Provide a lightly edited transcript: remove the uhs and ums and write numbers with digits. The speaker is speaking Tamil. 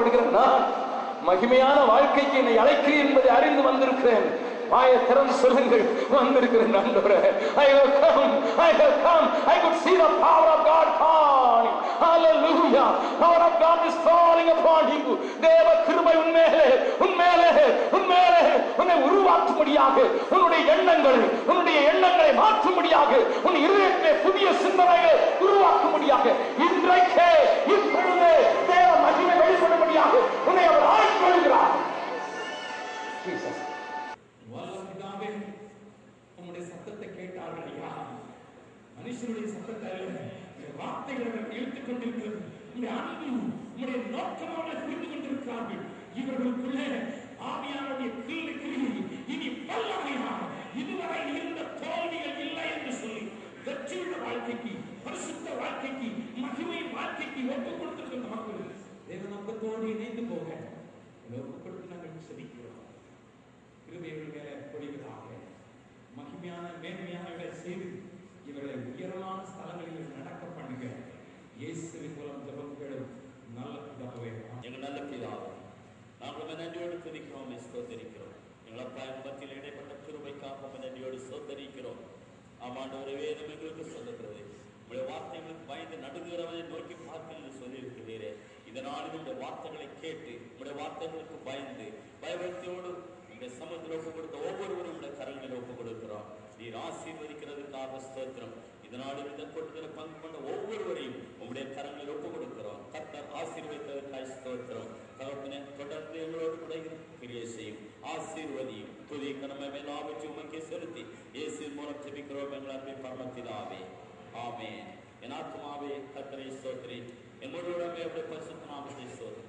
அழைக்கப்படுகிற நான் மகிமையான வாழ்க்கைக்கு என்னை அழைக்கிறேன் என்பதை அறிந்து வந்திருக்கிறேன். வாயை திறந்து சொல்லுங்கள், வந்திருக்கிறேன் ஆண்டவரே. I have come. I could see the power of God falling. Hallelujah. Power of God is falling upon you. தேவ கிருபை உன்மேலே உன்னை உருவாக்கும்படியாக, உன்னுடைய எண்ணங்களை மாற்றும்படியாக, உன் இதயத்திலே புதிய சிந்தனைகளை உருவாக்கும்படியாக, இன்றைக்கே இப்பொழுதே தேவ மகிமை வெளிப்படும்படியாக உன்னை அவர் ஆட்கொள்கிறார். Jesus. உங்களுடைய சத்தத்தை கேட்டார்கள் ஐயா, மனுஷனுடைய சத்தத்தை வார்த்தைகளை இழுத்துக் கொண்டிருக்கிறது. உங்களுடைய அன்பு, உங்களுடைய நோக்கமாக புரிந்து கொண்டிருக்கிறார்கள். இவர்களுக்குள்ளே ஆவியானுடைய கிரியை இனி வல்லமையாக இதுவரை இருந்த தோல்விகள் இல்லை என்று சொல்லி வெற்றியுள்ள வாழ்க்கைக்கு, பரிசுத்த வாழ்க்கைக்கு, மகிமை வாழ்க்கைக்கு ஒப்புக் கொடுத்திருக்கிற மக்கள் தேவ நோக்கத்தோடு இணைந்து போக ஒப்புக் கொடுத்து நாங்கள் செபிக்கிறோம். கிருபைகள் மேல பொழிவதாக, மகிமையான மேன்மையான செய்து இவர்களை உயரமான ஸ்தலங்களில் நடக்க பண்ணுங்க. இயேசுவின் மூலம் ஜெபங்களும் நல்ல பிதாவே, எங்கள் நல்ல பிதாவே, நாங்கள் நன்றியோடு துதிக்கிறோம், ஸ்தோத்தரிக்கிறோம். எங்கள் அப்பா மத்தியில் இடைப்பட்ட கிருபைக்காக நன்றியோடு ஸ்தோத்தரிக்கிறோம். ஆமாண்டவரே, வேதம் எங்களுக்கு சொல்லுகிறது, உங்களுடைய வார்த்தைகளுக்கு பயந்து நடுங்குகிறவனை நோக்கி பார்க்க என்று சொல்லியிருக்கிறீரே. இதனால் உங்களுடைய வார்த்தைகளை கேட்டு உங்களுடைய வார்த்தைகளுக்கு பயந்து பயபக்தியோடு உங்களுடைய சமூகத்தில் ஒப்புக் கொடுத்த ஒவ்வொருவரும் உடைய கரங்களில் ஒப்புக் கொடுக்கிறோம். நீர் ஆசீர்வதிக்கிறதுக்காக ஸ்தோத்திரம். இதனால் இந்த கூட்டத்தில் பங்கு கொண்ட ஒவ்வொருவரையும் உங்களுடைய கரங்களில் ஒப்புக் கொடுக்கிறோம். கர்த்தர் ஆசீர்வதித்ததற்காக ஸ்தோத்திரம். தகப்பனே, தொடர்ந்து எங்களோடு கூட கிரியை செய்யும், ஆசீர்வதியும். துதி கடமை எல்லாவற்றையும் உமக்கே செலுத்தி இயேசுவின் மூலம் ஜெபிக்கிறோம் எங்கள் அன்பை பரமபிதாவே, ஆமென். என் ஆத்துமாவே கர்த்தரை ஸ்தோத்திரி, என் முழு உடம்பே அவருடைய பரிசுத்த நாமத்தை ஸ்தோத்திரி.